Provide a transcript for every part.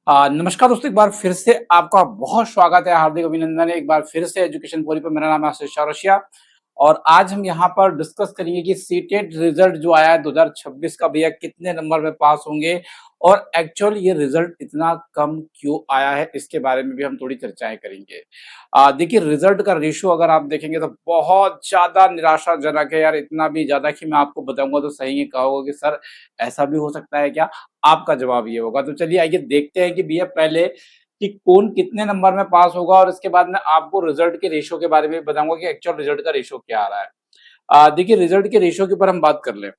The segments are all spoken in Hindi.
नमस्कार दोस्तों, एक बार फिर से आपका बहुत स्वागत है, हार्दिक अभिनंदन है एक बार फिर से एजुकेशन पोरी पर। मेरा नाम है आशीष चौरसिया और आज हम यहाँ पर डिस्कस करेंगे कि सीटेट रिजल्ट जो आया है 2026 का, भैया कितने नंबर में पास होंगे और एक्चुअल ये रिजल्ट इतना कम क्यों आया है, इसके बारे में भी हम थोड़ी चर्चाएं करेंगे। देखिए, रिजल्ट का रेशियो अगर आप देखेंगे तो बहुत ज्यादा निराशाजनक है यार, इतना भी ज्यादा कि मैं आपको बताऊंगा तो सही है, कहोगे कि सर ऐसा भी हो सकता है क्या। आपका जवाब ये होगा। तो चलिए आइए देखते हैं कि भैया पहले कि कौन कितने नंबर में पास होगा और इसके बाद में आपको रिजल्ट के रेशियो के बारे में बताऊंगा कि एक्चुअल रिजल्ट का रेशियो क्या आ रहा है। देखिए, रिजल्ट के रेशियो के ऊपर हम बात कर लें।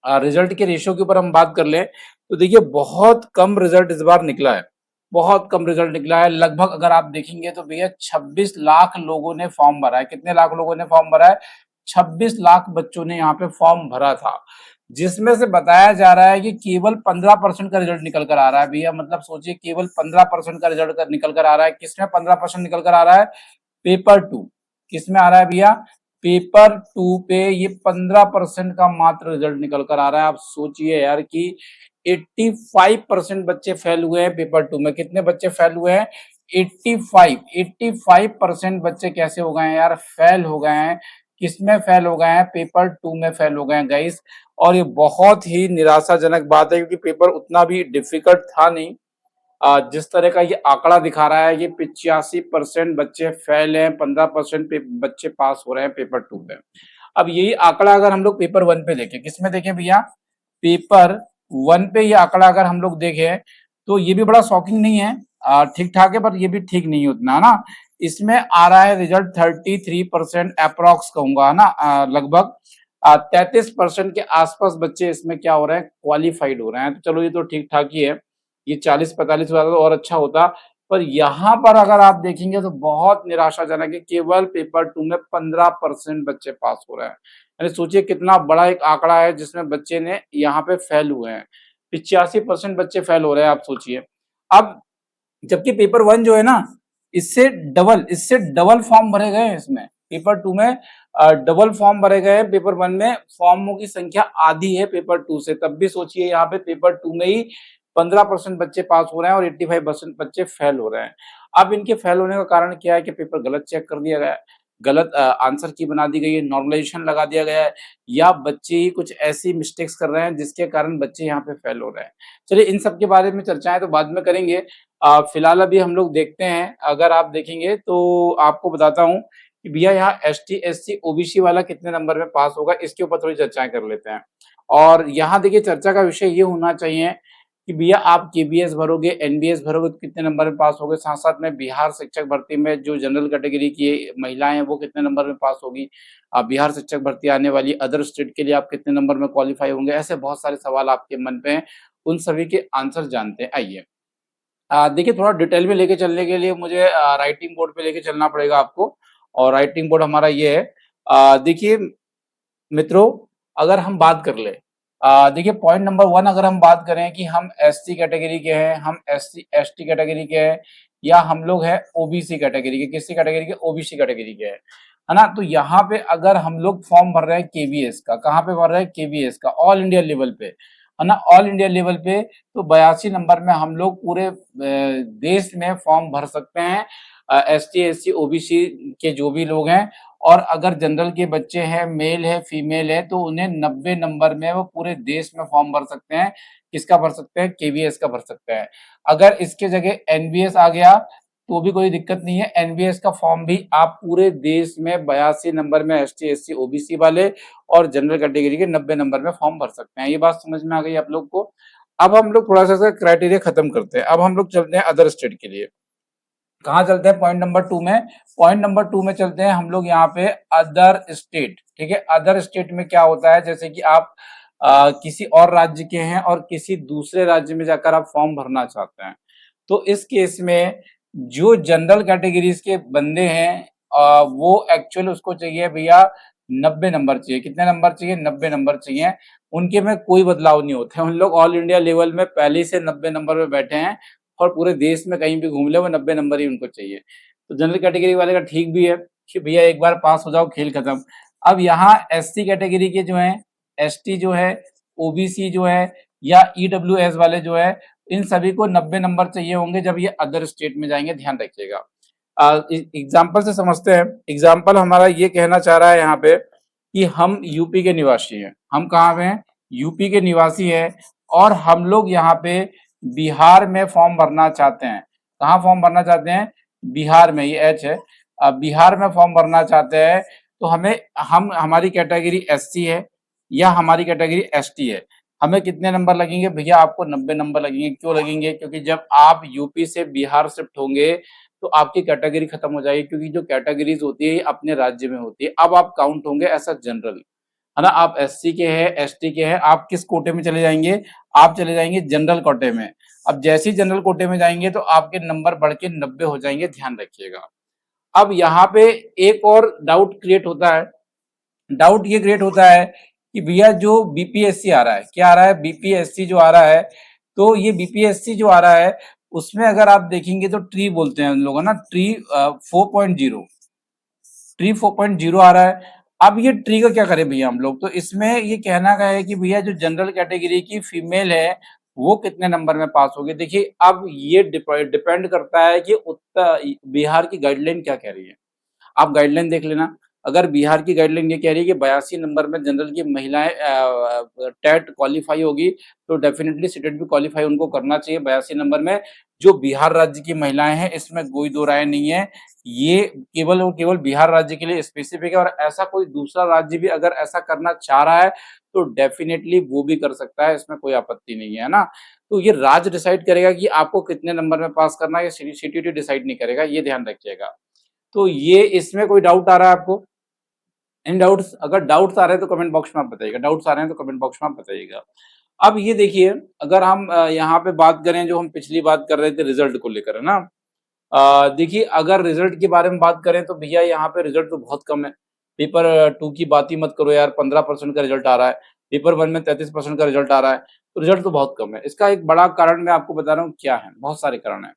रिजल्ट के रेशियो के ऊपर हम बात कर लें तो देखिए बहुत कम रिजल्ट इस बार निकला है। बहुत कम रिजल्ट निकला है। लगभग अगर आप देखेंगे तो भैया 26 लाख लोगों ने फॉर्म भरा है। कितने लाख लोगों ने फॉर्म भरा है? 26 लाख बच्चों ने यहाँ पे फॉर्म भरा था, जिसमें से बताया जा रहा है कि केवल 15% का रिजल्ट निकल कर आ रहा है। भैया मतलब सोचिए, केवल 15% का रिजल्ट निकल कर आ रहा है। किसमें 15% निकल कर आ रहा है? Paper two. किसमें आ रहा है भैया? पेपर टू पे ये 15% का मात्र रिजल्ट निकल कर आ रहा है। आप सोचिए यार कि 85% बच्चे फेल हुए हैं पेपर टू में। कितने बच्चे फेल हुए हैं? 85% बच्चे कैसे हो गए हैं यार? फेल हो गए हैं। किसमें फेल हो गए हैं? पेपर टू में फेल हो गए हैं गाइस। और ये बहुत ही निराशाजनक बात है, क्योंकि पेपर उतना भी डिफिकल्ट था नहीं। जिस तरह का ये आंकड़ा दिखा रहा है, ये 85% बच्चे फेल हैं, 15% बच्चे पास हो रहे हैं पेपर टू में। अब यही आंकड़ा अगर हम लोग पेपर वन पे देखें, किसमें देखें भैया? पेपर वन पे ये आंकड़ा अगर हम लोग देखें तो ये भी बड़ा शॉकिंग नहीं है। ठीक ठाक है, पर ये भी ठीक नहीं उतना, है ना। इसमें आ रहा है रिजल्ट 33% अप्रोक्स कहूंगा, है ना। लगभग 33% के आसपास बच्चे इसमें क्या हो रहे हैं? क्वालिफाइड हो रहे हैं। तो चलो ये तो ठीक ठाक ही है। ये 40-45 वाला तो और अच्छा होता। पर यहाँ पर अगर आप देखेंगे तो बहुत निराशाजनक है। केवल पेपर टू में 15% बच्चे पास हो रहे हैं। यानी सोचिए कितना बड़ा एक आंकड़ा है जिसमें बच्चे ने यहाँ पे फेल हुए हैं। 85% बच्चे फेल हो रहे हैं, आप सोचिए। अब जबकि पेपर वन जो है ना, इससे डबल फॉर्म भरे गए हैं इसमें। पेपर टू में डबल फॉर्म भरे गए हैं। पेपर वन में फॉर्मों की संख्या आधी है पेपर टू से। तब भी सोचिए यहाँ पे पेपर टू में ही 15% बच्चे पास हो रहे हैं और 85% बच्चे फेल हो रहे हैं। अब इनके फेल होने का कारण क्या है? कि पेपर गलत चेक कर दिया गया है, गलत आंसर की बना दी गई है, नॉर्मलाइजेशन लगा दिया गया है, या बच्चे ही कुछ ऐसी मिस्टेक्स कर रहे हैं जिसके कारण बच्चे यहाँ पे फेल हो रहे हैं। चलिए इन सब के बारे में चर्चाएं तो बाद में करेंगे। फिलहाल अभी हम लोग देखते हैं। अगर आप देखेंगे तो आपको बताता हूँ कि भैया यहाँ एसटी एससी ओबीसी वाला कितने नंबर में पास होगा, इसके ऊपर थोड़ी चर्चाएं कर लेते हैं। और यहाँ देखिए, चर्चा का विषय ये होना चाहिए कि भैया आप केबीएस भरोगे, एनबीएस भरोगे तो कितने नंबर में पास होगे। साथ साथ में बिहार शिक्षक भर्ती में जो जनरल कैटेगरी की महिलाएं हैं वो कितने नंबर में पास होगी। बिहार शिक्षक भर्ती आने वाली अदर स्टेट के लिए आप कितने नंबर में क्वालिफाई होंगे। ऐसे बहुत सारे सवाल आपके मन पे हैं, उन सभी के आंसर जानते हैं। आइए देखिए, थोड़ा डिटेल में लेके चलने के लिए मुझे राइटिंग बोर्ड पे लेके चलना पड़ेगा आपको। और राइटिंग बोर्ड हमारा ये है। देखिए मित्रों, अगर हम बात कर ले, देखिए पॉइंट नंबर वन, अगर हम बात करें कि हम एससी कैटेगरी के हैं, हम एससी एसटी कैटेगरी के हैं, या हम लोग हैं ओबीसी कैटेगरी के। किसी कैटेगरी के? ओबीसी कैटेगरी के है ना। तो यहाँ पे अगर हम लोग फॉर्म भर रहे हैं केवीएस का, कहाँ पे भर रहे हैं? केवीएस का, ऑल इंडिया लेवल पे, है ना। ऑल इंडिया लेवल पे तो 82 नंबर में हम लोग पूरे देश में फॉर्म भर सकते हैं। एसटी एससी ओबीसी के जो भी लोग हैं, और अगर जनरल के बच्चे हैं, मेल है फीमेल है, तो उन्हें 90 नंबर में वो पूरे देश में फॉर्म भर सकते हैं। किसका भर सकते हैं? केवीएस का भर सकते हैं। अगर इसके जगह एनबीएस आ गया तो भी कोई दिक्कत नहीं है। एनबीएस का फॉर्म भी आप पूरे देश में 82 नंबर में एसटी एससी ओबीसी वाले और जनरल कैटेगरी के 90 नंबर में फॉर्म भर सकते हैं। ये बात समझ में आ गई आप लोग को। अब हम लोग थोड़ा सा क्राइटेरिया खत्म करते हैं। अब हम लोग चलते हैं अदर स्टेट के लिए। कहाँ चलते हैं? पॉइंट नंबर टू में। पॉइंट नंबर टू में चलते हैं हम लोग यहाँ पे अदर स्टेट। ठीक है, अदर स्टेट में क्या होता है? जैसे कि आप किसी और राज्य के हैं और किसी दूसरे राज्य में जाकर आप फॉर्म भरना चाहते हैं, तो इस केस में जो जनरल कैटेगरीज के बंदे हैं, वो एक्चुअल उसको चाहिए भैया 90 नंबर चाहिए। कितने नंबर चाहिए? 90 नंबर चाहिए। उनके में कोई बदलाव नहीं होते हैं। उन लोग ऑल इंडिया लेवल में पहले से 90 नंबर में बैठे हैं और पूरे देश में कहीं भी घूम ले वो 90 नंबर ही उनको चाहिए। तो जनरल कैटेगरी वाले का ठीक भी है कि भैया एक बार पास हो जाओ, खेल खत्म। अब यहाँ एससी कैटेगरी के जो है, एसटी जो है, ओबीसी जो है, या ईडब्ल्यूएस वाले जो है, इन सभी को 90 नंबर चाहिए होंगे जब ये अदर स्टेट में जाएंगे, ध्यान रखिएगा। एग्जाम्पल से समझते हैं। एग्जाम्पल हमारा ये कहना चाह रहा है यहाँ पे कि हम यूपी के निवासी हैं। हम कहाँ पे हैं? यूपी के निवासी हैं और हम लोग यहाँ पे बिहार में फॉर्म भरना चाहते हैं। कहाँ फॉर्म भरना चाहते हैं? बिहार में, ये एच है। बिहार में फॉर्म भरना चाहते हैं तो हमारी कैटेगरी एससी है या हमारी कैटेगरी एसटी है। हमें कितने नंबर लगेंगे भैया? आपको 90 नंबर लगेंगे। क्यों लगेंगे? क्योंकि जब आप यूपी से बिहार शिफ्ट होंगे तो आपकी कैटेगरी खत्म हो जाएगी, क्योंकि जो कैटेगरीज होती है अपने राज्य में होती है। अब आप काउंट होंगे ऐसा जनरल, है ना। आप एससी के हैं, एसटी के हैं, आप किस कोटे में चले जाएंगे? आप चले जाएंगे जनरल कोटे में। अब जैसे ही जनरल कोटे में जाएंगे तो आपके नंबर बढ़ के 90 हो जाएंगे, ध्यान रखिएगा। अब यहाँ पे एक और डाउट क्रिएट होता है। डाउट ये क्रिएट होता है कि भैया जो बीपीएससी आ रहा है, क्या आ रहा है? बीपीएससी जो आ रहा है, तो ये बीपीएससी जो आ रहा है उसमें अगर आप देखेंगे तो ट्री बोलते हैं उन लोगों ना, ट्री 4.0, ट्री 4.0 आ रहा है। अब ये ट्री का क्या करें भैया हम लोग? तो इसमें ये कहना का है कि भैया जो जनरल कैटेगरी की फीमेल है वो कितने नंबर में पास होगी। देखिए अब ये डिपेंड करता है कि उत्तर बिहार की गाइडलाइन क्या कह रही है। आप गाइडलाइन देख लेना। अगर बिहार की गाइडलाइन ये कह रही है कि 82 नंबर में जनरल की महिलाएं टेट क्वालिफाई होगी तो डेफिनेटली सीटेट भी क्वालिफाई उनको करना चाहिए 82 नंबर में। जो बिहार राज्य की महिलाएं हैं इसमें कोई दो राय नहीं है, ये केवल और केवल बिहार राज्य के लिए स्पेसिफिक है। और ऐसा कोई दूसरा राज्य भी अगर ऐसा करना चाह रहा है तो डेफिनेटली वो भी कर सकता है, इसमें कोई आपत्ति नहीं है ना। तो ये राज्य डिसाइड करेगा कि आपको कितने नंबर में पास करना है, ये सीटीटी डिसाइड नहीं करेगा, ये ध्यान रखिएगा। तो ये इसमें कोई डाउट आ रहा है आपको? इन डाउट्स, अगर डाउट्स आ रहे हैं तो कमेंट बॉक्स में आप बताइएगा। डाउट्स आ रहे हैं तो कमेंट बॉक्स में आप बताइएगा। अब ये देखिए, अगर हम यहाँ पे बात करें, जो हम पिछली बात कर रहे थे रिजल्ट को लेकर, है ना। देखिए अगर रिजल्ट के बारे में बात करें तो भैया यहाँ पे रिजल्ट तो बहुत कम है। पेपर 2 की बात ही मत करो यार, 15% का रिजल्ट आ रहा है। पेपर 1 में 33% का रिजल्ट आ रहा है, तो रिजल्ट तो बहुत कम है। इसका एक बड़ा कारण मैं आपको बता रहा हूँ क्या है, बहुत सारे कारण है।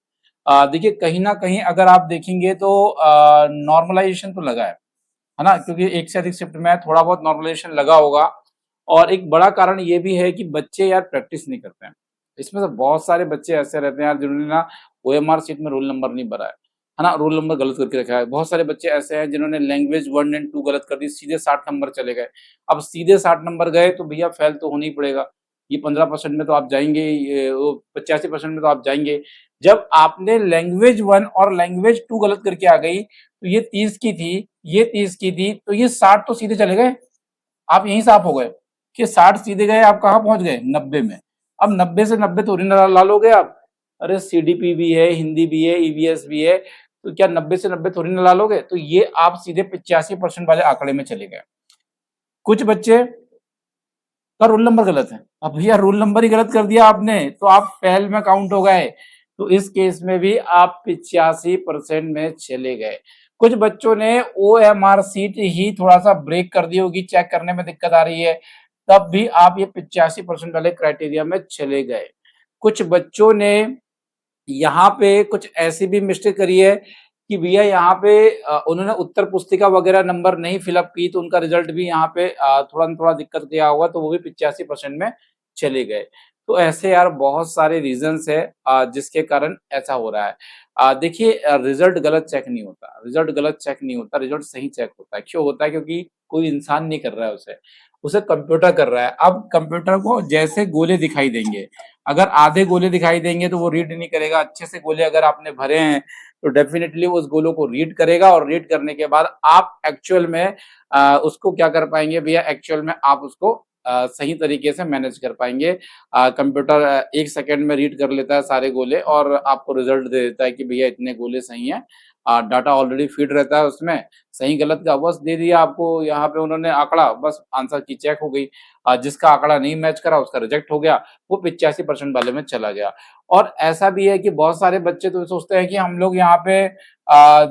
देखिए कहीं ना कहीं अगर आप देखेंगे तो नॉर्मलाइजेशन तो लगा है ना, क्योंकि एक से अधिक शिफ्ट में थोड़ा बहुत नॉर्मलाइजेशन लगा होगा। और एक बड़ा कारण ये भी है कि बच्चे यार प्रैक्टिस नहीं करते हैं। इसमें से बहुत सारे बच्चे ऐसे रहते हैं यार जिन्होंने ना ओएमआर सीट में रोल नंबर नहीं भरा है ना, रोल नंबर गलत करके रखा है। बहुत सारे बच्चे ऐसे हैं जिन्होंने लैंग्वेज 1 एंड 2 गलत कर दी, सीधे 60 नंबर चले गए। अब सीधे 60 नंबर गए तो भैया फेल तो होना ही पड़ेगा। ये 15% में तो आप जाएंगे, ये 85% में तो आप जाएंगे। जब आपने लैंग्वेज 1 और लैंग्वेज 2 गलत करके आ गई तो ये 30 की थी, ये 30 की थी, तो ये 60 तो सीधे चले गए। आप यहीं साफ हो गए कि 60 सीधे गए, आप कहाँ पहुंच गए? 90 में। अब 90 से 90 थोड़ी ना ला लोगे आप। अरे सीडीपी भी है, हिंदी भी है, ईवीएस भी है, तो क्या 90 से 90 थोड़ी ना ला लोगे? तो ये आप सीधे 85% वाले आंकड़े में चले गए। कुछ बच्चे का रोल नंबर गलत है। अब भैया रोल नंबर ही गलत कर दिया आपने तो आप फेल में काउंट हो गए। तो इस केस में भी आप 85% में चले गए। कुछ बच्चों ने ओएमआर सीट ही थोड़ा सा ब्रेक कर दी होगी, चेक करने में दिक्कत आ रही है, तब भी आप ये 85% वाले क्राइटेरिया में चले गए। कुछ बच्चों ने यहाँ पे कुछ ऐसी भी मिस्टेक करी है कि भैया यहाँ पे उन्होंने उत्तर पुस्तिका वगैरह नंबर नहीं फिलअप की, तो उनका रिजल्ट भी यहाँ पे थोड़ा न थोड़ा दिक्कत किया होगा, तो वो भी 85% में चले गए। तो ऐसे यार बहुत सारे रीजंस है जिसके कारण ऐसा हो रहा है। देखिए रिजल्ट गलत चेक नहीं होता, रिजल्ट गलत चेक नहीं होता, रिजल्ट सही चेक होता है। क्यों होता है? क्योंकि कोई इंसान नहीं कर रहा है उसे, उसे कंप्यूटर कर रहा है। अब कंप्यूटर को जैसे गोले दिखाई देंगे, अगर आधे गोले दिखाई देंगे तो वो रीड नहीं करेगा। अच्छे से गोले अगर आपने भरे हैं तो डेफिनेटली उस गोलों को रीड करेगा, और रीड करने के बाद आप एक्चुअल में उसको क्या कर पाएंगे भैया? एक्चुअल में आप उसको सही तरीके से मैनेज कर पाएंगे। कंप्यूटर 1 सेकंड में रीड कर लेता है सारे गोले और आपको रिजल्ट दे देता है कि भैया इतने गोले सही हैं। डाटा ऑलरेडी फीड रहता है उसमें, सही गलत का बस दे दिया आपको, यहाँ पे उन्होंने आंकड़ा, बस आंसर की चेक हो गई। जिसका आंकड़ा नहीं मैच करा उसका रिजेक्ट हो गया, वो 85% वाले में चला गया। और ऐसा भी है कि बहुत सारे बच्चे तो सोचते हैं कि हम लोग यहाँ पे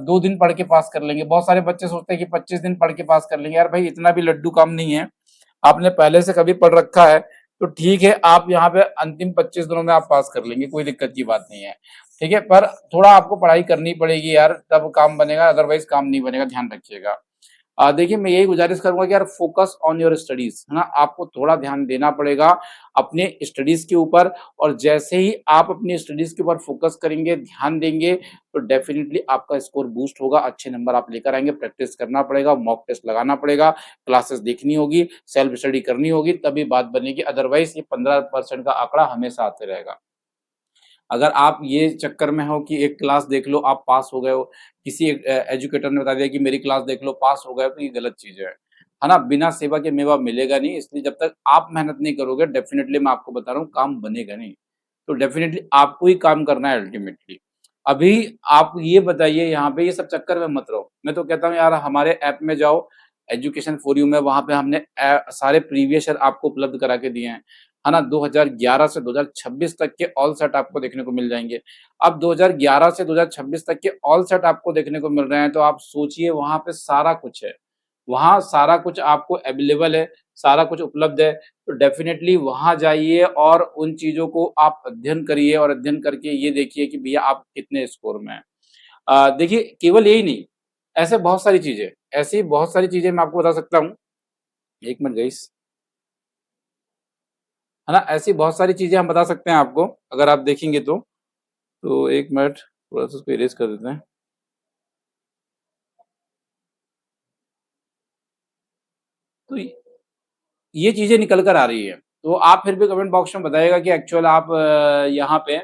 2 दिन पढ़ के पास कर लेंगे। बहुत सारे बच्चे सोचते हैं कि 25 दिन पढ़ के पास कर लेंगे। यार भाई इतना भी लड्डू काम नहीं है। आपने पहले से कभी पढ़ रखा है तो ठीक है, आप यहाँ पे अंतिम 25 दिनों में आप पास कर लेंगे, कोई दिक्कत की बात नहीं है। ठीक है, पर थोड़ा आपको पढ़ाई करनी पड़ेगी यार, तब काम बनेगा, अदरवाइज काम नहीं बनेगा, ध्यान रखिएगा। देखिए मैं यही गुज़ारिश करूँगा कि यार फ़ोकस ऑन योर स्टडीज़, है ना? आपको थोड़ा ध्यान देना पड़ेगा अपने स्टडीज़ के ऊपर और जैसे ही आप अपनी स्टडीज़ के ऊपर फ़ोकस करेंगे, ध्यान देंगे, तो डेफ़िनिटली आपका स्कोर बूस्ट होगा, अच्छे नंबर आप लेकर आएँगे। प्रैक्टिस करना पड़ेगा, मॉक टेस्ट लगाना पड़ेगा, क्लासेस देखनी होगी, सेल्फ स्टडी करनी होगी, तभी बात बनेगी, अदरवाइज़ ये 15% का आंकड़ा हमेशा आते रहेगा। अगर आप ये चक्कर में हो कि एक क्लास देख लो, आप पास हो गए हो, किसी एक एजुकेटर ने बता दिया कि मेरी क्लास देख लो, पास हो गए हो, तो ये गलत चीज़ है ना? बिना सेवा के मेवा मिलेगा नहीं, इसलिए जब तक आप मेहनत नहीं करोगे, डेफ़िनिटली मैं आपको बता रहा हूँ, काम बनेगा नहीं। तो डेफ़िनिटली आपको ही काम करना है अल्टीमेटली। अभी आप ये बताइए यहाँ पे ये सब चक्कर में मत रहो। मैं तो कहता हूँ यार हमारे ऐप में जाओ, एजुकेशन फॉर यू में वहाँ पे हमने सारे प्रीवियस ईयर आपको उपलब्ध करा के दिए हैं। है ना? 2011 से 2026 तक के ऑल सेट आपको देखने को मिल जाएँगे। अब 2011 से 2026 तक के ऑल सेट आपको देखने को मिल रहे हैं, तो आप सोचिए वहाँ पे सारा कुछ है। वहाँ सारा कुछ आपको अवेलेबल है, सारा कुछ उपलब्ध है, तो डेफ़िनेटली वहाँ जाइए और उन चीज़ों को आप अध्ययन करिए और अध्ययन करके ये देखिए कि भैया आप कितने स्कोर में हैं। देखिए केवल यही नहीं, ऐसे बहुत सारी चीज़ें ऐसी बहुत सारी चीज़ें मैं आपको बता सकता हूँ। 1 मिनट गाइस, है ना? ऐसी बहुत सारी चीज़ें हम बता सकते हैं आपको, अगर आप देखेंगे तो। तो 1 मिनट थोड़ा-सा इसको इरेज़ कर देते हैं। तो ये चीज़ें निकल कर आ रही हैं। तो आप फिर भी कमेंट बॉक्स में बताइएगा कि एक्चुअल आप यहाँ पे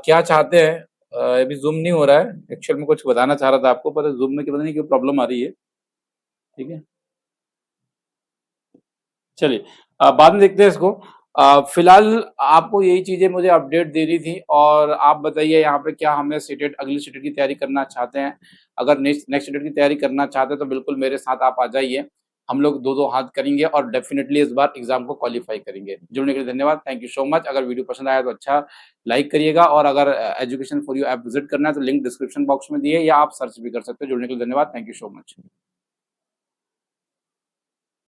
क्या चाहते हैं? अभी ज़ूम नहीं हो रहा है। एक्चुअल में कुछ बताना चाह रहा था आपको, पर ज़ूम में पता नहीं क्यों प्रॉब्लम आ रही है। ठीक है? चलिए बाद में देखते हैं इसको। फिलहाल आपको यही चीज़ें मुझे अपडेट देनी थी और आप बताइए यहाँ पे क्या हमें सीटेट अगली सीटेट की तैयारी करना चाहते हैं? अगर नेक्स्ट नेक्स्ट सीटेट की तैयारी करना चाहते हैं तो बिल्कुल मेरे साथ आप आ जाइए। हम लोग 2-2 हाथ करेंगे और डेफ़िनिटली इस बार एग्ज़ाम को क्वालीफाई करेंगे। जुड़ने के लिए धन्यवाद। Thank you so much. अगर वीडियो पसंद आया तो अच्छा लाइक करिएगा और अगर education for you app visit करना है तो लिंक डिस्क्रिप्शन बॉक्स में दिए या आप सर्च भी कर सकते हो। जुड़ने के लिए धन्यवाद। Thank you so much.